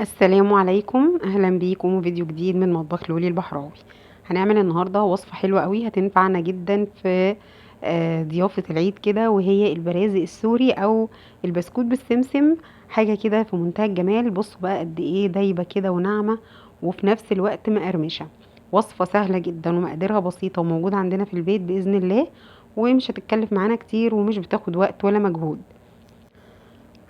السلام عليكم، اهلا بيكم فيديو جديد من مطبخ لولي البحراوي. هنعمل النهارده وصفه حلوه قوي هتنفعنا جدا في ضيافه العيد كده، وهي البرازق السوري او البسكوت بالسمسم. حاجه كده في منتهى الجمال. بصوا بقى قد ايه دايبه كده وناعمه وفي نفس الوقت مقرمشه. وصفه سهله جدا ومقاديرها بسيطه وموجوده عندنا في البيت باذن الله، ومش هتتكلف معانا كتير ومش بتاخد وقت ولا مجهود.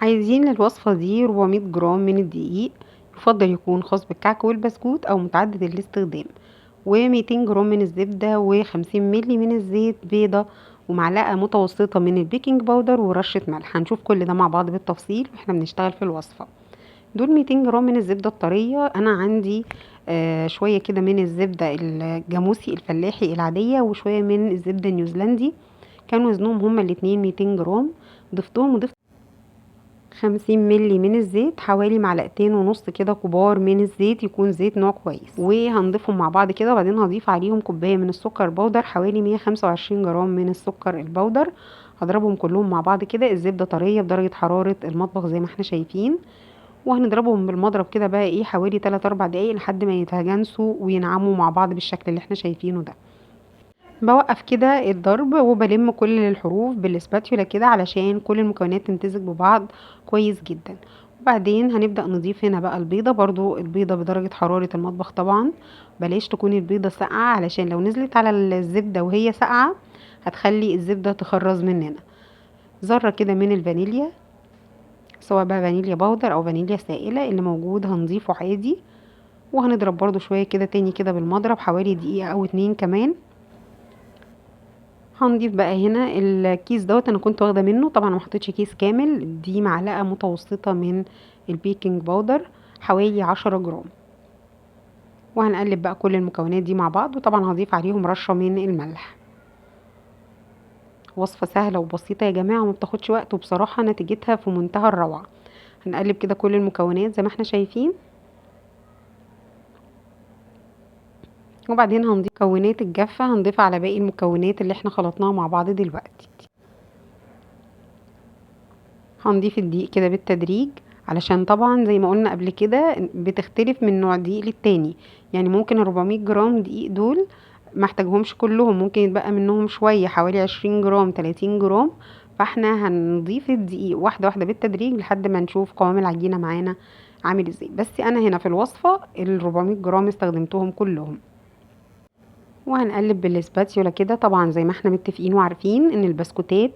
عايزين للوصفة دي 400 جرام من الدقيق، يفضل يكون خاص بالكعك والبسكوت أو متعدد الاستخدام، و200 جرام من الزبدة، و50 ملي من الزيت، بيضة، ومعلقة متوسطة من البيكنج باودر، ورشة ملح. هنشوف كل ده مع بعض بالتفصيل واحنا بنشتغل في الوصفة. دول 200 جرام من الزبدة الطرية. أنا عندي شوية كده من الزبدة الجاموسي الفلاحي العادية، وشوية من الزبدة النيوزيلندي، كان وزنهم هما الاتنين 200 جرام. ضفتهم وضفت 50 ملي من الزيت، حوالي معلقتين ونص كده كبار من الزيت، يكون زيت نوع كويس، وهنضيفهم مع بعض كده. وبعدين هضيف عليهم كوبايه من السكر البودر، حوالي 125 جرام من السكر البودر. هضربهم كلهم مع بعض كده. الزبده طريه بدرجه حراره المطبخ زي ما احنا شايفين، وهنضربهم بالمضرب كده بقى ايه حوالي 3 4 دقايق لحد ما يتهجنسوا وينعموا مع بعض بالشكل اللي احنا شايفينه ده. بوقف كده الضرب وبلم كل الحروف بالاسباتيولا كده علشان كل المكونات تمتزج ببعض كويس جدا. وبعدين هنبدأ نضيف هنا بقى البيضة، برضو البيضة بدرجة حرارة المطبخ طبعا. بلاش تكون البيضة ساقعة، علشان لو نزلت على الزبدة وهي ساقعة هتخلي الزبدة تخرز مننا. ذرة كده من الفانيليا، سواء بقى فانيليا باودر او فانيليا سائلة، اللي موجود هنضيفه عادي. وهنضرب برضو شوية كده تاني كده بالمضرب، حوالي دقيقة او اتنين كمان. هنضيف بقى هنا الكيس دوت، انا كنت واخده منه طبعا، ما حطيتش كيس كامل. دي معلقه متوسطه من البيكنج باودر، حوالي 10 جرام. وهنقلب بقى كل المكونات دي مع بعض، وطبعا هضيف عليهم رشه من الملح. وصفه سهله وبسيطه يا جماعه وما بتاخدش وقت، وبصراحه نتيجتها في منتهى الروعه. هنقلب كده كل المكونات زي ما احنا شايفين، وبعدين هنضيف مكونات الجافه، هنضيفها على باقي المكونات اللي احنا خلطناها مع بعض دلوقتي. هنضيف الدقيق كده بالتدريج، علشان طبعا زي ما قلنا قبل كده بتختلف من نوع دقيق للتاني. يعني ممكن 400 جرام دقيق دول محتاجهمش كلهم، ممكن يتبقى منهم شوية، حوالي 20 جرام 30 جرام. فاحنا هنضيف الدقيق واحدة واحدة بالتدريج لحد ما نشوف قوام العجينة معانا عامل ازاي. بس انا هنا في الوصفة ال 400 جرام استخدمتهم كلهم. وهنقلب بالاسباتيولا كده. طبعا زي ما احنا متفقين وعارفين ان البسكوتات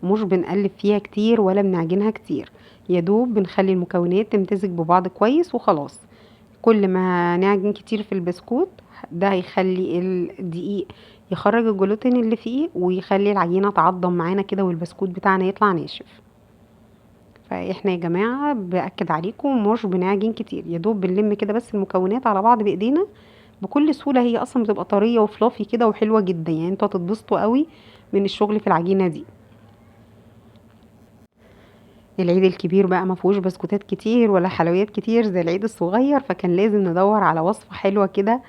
مش بنقلب فيها كتير ولا بنعجنها كتير، يا دوب بنخلي المكونات تمتزج ببعض كويس وخلاص. كل ما نعجن كتير في البسكوت ده هيخلي الدقيق يخرج الجلوتين اللي فيه، ويخلي العجينة تعضم معانا كده والبسكوت بتاعنا يطلع ناشف. فاحنا يا جماعة بأكد عليكم مش بنعجن كتير، يا دوب بنلم كده بس المكونات على بعض بايدينا بكل سهولة. هي اصلا بتبقى طرية وفلافي كده وحلوة جدا، يعني انتوا هتتبسطوا قوي من الشغل في العجينة دي. العيد الكبير بقى ما فيهوش بسكوتات كتير ولا حلويات كتير زي العيد الصغير، فكان لازم ندور على وصفة حلوة كده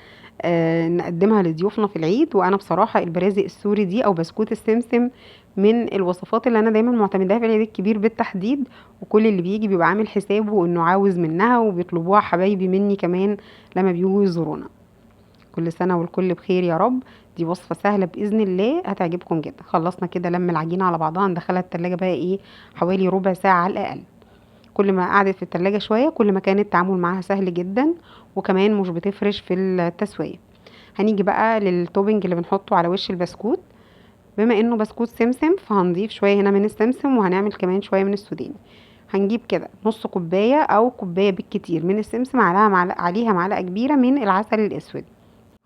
نقدمها لضيوفنا في العيد. وانا بصراحة البرازق السوري دي او بسكوت السمسم من الوصفات اللي انا دايما معتمداها في العيد الكبير بالتحديد. وكل اللي بيجي بيبقى عامل حسابه انه عاوز منها، وبيطلبوها حبايبي مني كمان لما بيجوا يزورونا. كل سنة والكل بخير يا رب. دي وصفة سهلة بإذن الله هتعجبكم جدا. خلصنا كده لم العجينة على بعضها، ندخلها التلاجة بقى ايه حوالي ربع ساعة على الأقل. كل ما قعدت في التلاجة شوية كل ما كان التعامل معاها سهل جدا، وكمان مش بتفرش في التسوية. هنيجي بقى للتوبنج اللي بنحطه على وش البسكوت. بما انه بسكوت سمسم فهنضيف شوية هنا من السمسم، وهنعمل كمان شوية من السوداني. هنجيب كده نص كوباية او كوباية بالكتير من السمسم، عليها معلقة كبيرة من العسل الاسود.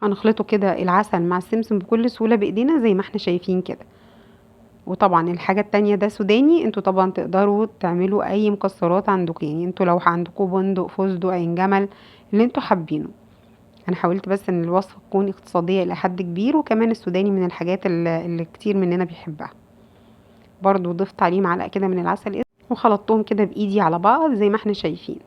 هنخلطه كده العسل مع السمسم بكل سهولة بايدينا زي ما احنا شايفين كده. وطبعا الحاجة التانية ده سوداني، انتوا طبعا تقدروا تعملوا اي مكسرات عندكم، يعني انتوا لو عندكم بندق فستق عين جمل اللي انتوا حابينه. انا حاولت بس ان الوصفة تكون اقتصادية الى حد كبير، وكمان السوداني من الحاجات اللي كتير مننا بيحبها. برضو ضفت عليه معلقة كده من العسل الاسود، وخلطتهم كده بايدي على بعض زي ما احنا شايفين.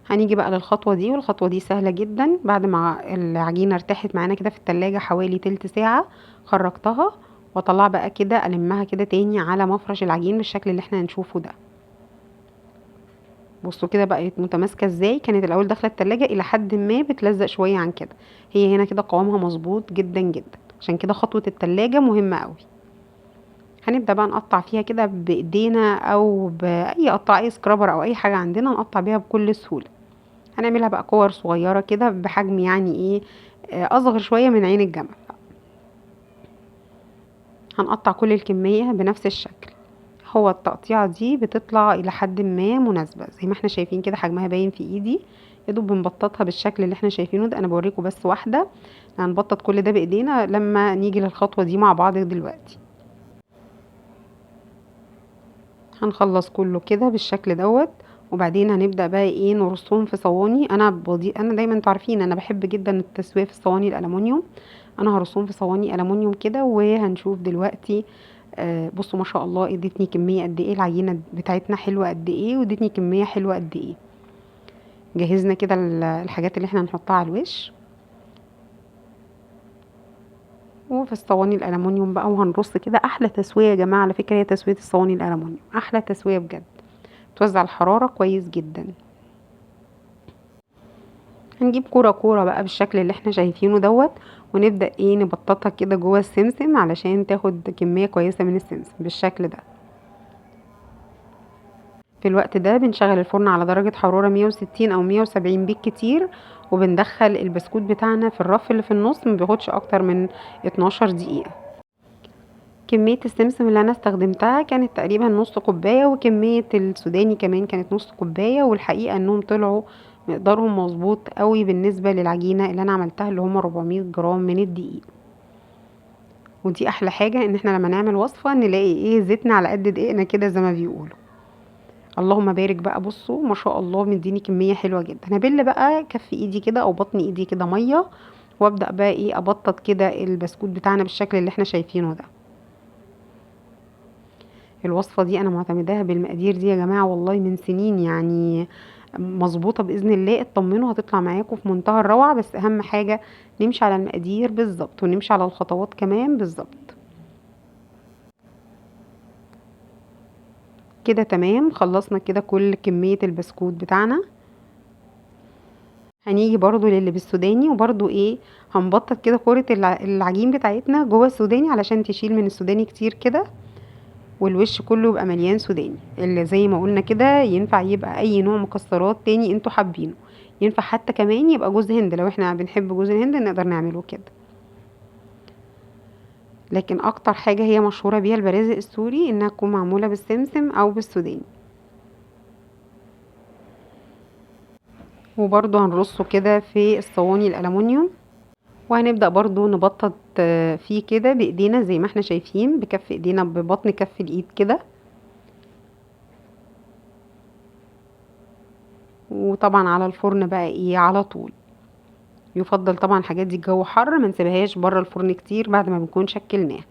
هنيجي بقى للخطوة دي، والخطوة دي سهلة جدا. بعد ما العجينة ارتاحت معانا كده في التلاجة حوالي تلت ساعة، خرجتها واطلع بقى كده المها كده تاني على مفرش العجين بالشكل اللي احنا هنشوفه ده. بصوا كده بقت متماسكه ازاي. كانت الاول داخله التلاجة الى حد ما بتلزق شويه عن كده، هي هنا كده قوامها مظبوط جدا جدا. عشان كده خطوه التلاجة مهمه قوي. هنبدا بقى نقطع فيها كده بايدينا او باي قطع، اي سكرابر او اي حاجه عندنا نقطع بيها بكل سهوله. هنعملها بقى كور صغيره كده بحجم يعني ايه، اصغر شويه من عين الجمل. هنقطع كل الكميه بنفس الشكل. هو التقطيعه دي بتطلع الى حد ما مناسبه زي ما احنا شايفين كده، حجمها باين في ايدي. يا دوب بنبططها بالشكل اللي احنا شايفينه ده. انا بوريكم بس واحده. هنبطط كل ده بايدينا لما نيجي للخطوه دي مع بعض دلوقتي. هنخلص كله كده بالشكل دوت. وبعدين هنبدا بقى ايه نرصهم في صواني. انا دايما انتوا عارفين انا بحب جدا التسويه في الصواني الالومنيوم. انا هرصهم في صواني الومنيوم كده وهنشوف دلوقتي. بصوا ما شاء الله ادتني كميه قد ايه، العجينه بتاعتنا حلوه قد ايه، وادتني كميه حلوه قد ايه. جهزنا كده الحاجات اللي احنا هنحطها على الوش وفي الصواني الالومنيوم بقى، وهنرص كده. احلى تسويه يا جماعه على فكره هي تسويه الصواني الالومنيوم، احلى تسويه بجد. توزع الحراره كويس جدا. هنجيب كوره كوره بقى بالشكل اللي احنا شايفينه دوت، ونبدا ايه نبططها كده جوه السمسم علشان تاخد كميه كويسه من السمسم بالشكل ده. في الوقت ده بنشغل الفرن على درجة حرارة 160 او 170 بالكتير، وبندخل البسكوت بتاعنا في الرف اللي في النص، ما بياخدش اكتر من 12 دقيقة. كمية السمسم اللي انا استخدمتها كانت تقريبا نص كوباية، وكمية السوداني كمان كانت نص كوباية. والحقيقة انهم طلعوا مقدارهم مظبوط قوي بالنسبة للعجينة اللي انا عملتها اللي هم 400 جرام من الدقيق. ودي احلى حاجة ان احنا لما نعمل وصفة نلاقي ايه زيتنا على قد دقيقنا كده زي ما بيقولوا. اللهم بارك بقى. بصوا ما شاء الله مديني كميه حلوه جدا. هبل بقى كف ايدي كده او بطن ايدي كده ميه، وابدا بقى ايه ابطط كده البسكوت بتاعنا بالشكل اللي احنا شايفينه ده. الوصفه دي انا معتمداها بالمقادير دي يا جماعه والله من سنين يعني، مظبوطه باذن الله. اطمنوا هتطلع معاكم في منتهى الروعه. بس اهم حاجه نمشي على المقادير بالظبط، ونمشي على الخطوات كمان بالظبط. كده تمام، خلصنا كده كل كميه البسكوت بتاعنا. هنيجي برضو للي بالسوداني، وبرضو ايه هنبطط كده كرة العجين بتاعتنا جوه السوداني علشان تشيل من السوداني كتير كده، والوش كله يبقى مليان سوداني. اللي زي ما قلنا كده ينفع يبقى اي نوع مكسرات تاني انتوا حابينه. ينفع حتى كمان يبقى جوز هند، لو احنا بنحب جوز الهند نقدر نعمله كده. لكن اكتر حاجة هي مشهورة بيها البرازق السوري انها تكون معمولة بالسمسم او بالسوداني. وبرضو هنرصه كده في الصواني الالومنيوم، وهنبدأ برضو نبطط فيه كده بايدينا زي ما احنا شايفين، بكف ايدينا ببطن كف الايد كده. وطبعا على الفرن بقى ايه على طول. يفضل طبعا الحاجات دي الجو حر ما نسيبهاش بره الفرن كتير بعد ما بنكون شكلناها.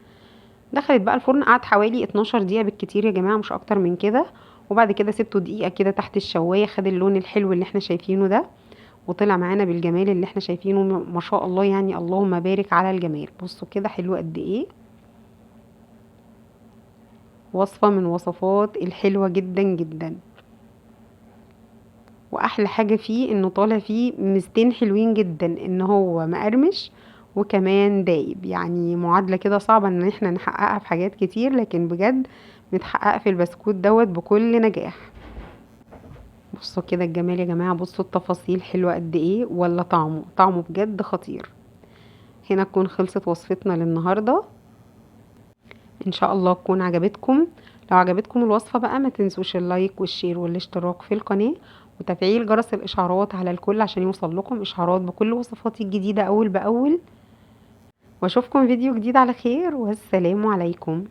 دخلت بقى الفرن قعد حوالي 12 دقيقة بالكتير يا جماعة، مش اكتر من كده. وبعد كده سبته دقيقة كده تحت الشواية، خد اللون الحلو اللي احنا شايفينه ده، وطلع معانا بالجمال اللي احنا شايفينه ما شاء الله يعني. اللهم بارك على الجمال. بصوا كده حلو قد ايه. وصفة من وصفات الحلوة جدا جدا. واحلى حاجة فيه انه طالع فيه ميزتين حلوين جدا، ان هو مقرمش وكمان دايب. يعني معادلة كده صعبة ان احنا نحققها في حاجات كتير، لكن بجد متحققة في البسكوت دوت بكل نجاح. بصوا كده الجمال يا جماعة. بصوا التفاصيل حلوة قد ايه، ولا طعمه بجد خطير. هنا تكون خلصت وصفتنا للنهاردة. ان شاء الله تكون عجبتكم. لو عجبتكم الوصفة بقى ما تنسوش اللايك والشير والاشتراك في القناة، وتفعيل جرس الاشعارات على الكل عشان يوصل لكم اشعارات بكل وصفاتي الجديدة اول باول. واشوفكم فيديو جديد على خير، والسلام عليكم.